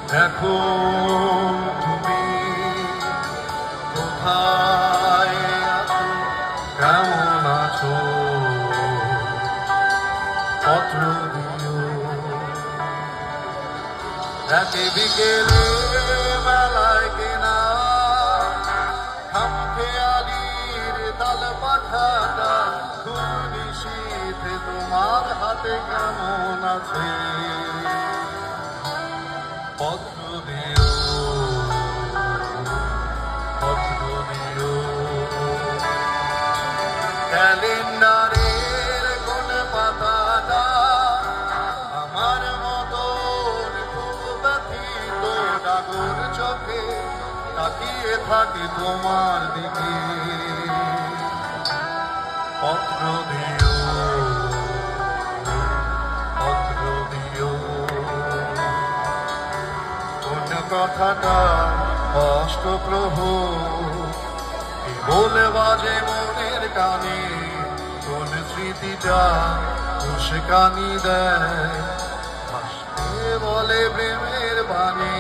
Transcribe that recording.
এখন তুমি কোথায় আছো, কেমন আছো, পত্র দিও। একে বিকেলে মেলায় কেনা খামখেয়ালির তাল পাখাটা নিশীথে তোমার হাতে কেমন আছে, পত্র দিও, পত্র দিও। ক্যালেন্ডারের কোন পাতাটা আমার মতন খুব ব্যথিত ডাগর চোখে তাকিয়ে থাকি তোমার দিকে, পত্র দিও, পত্র দিও। কোন কথাটা অষ্টপ্রহ বলে বাজে মনের কানে, কোন স্মৃতিটা উস্কানি দেয়, বলে প্রেমের বাণী।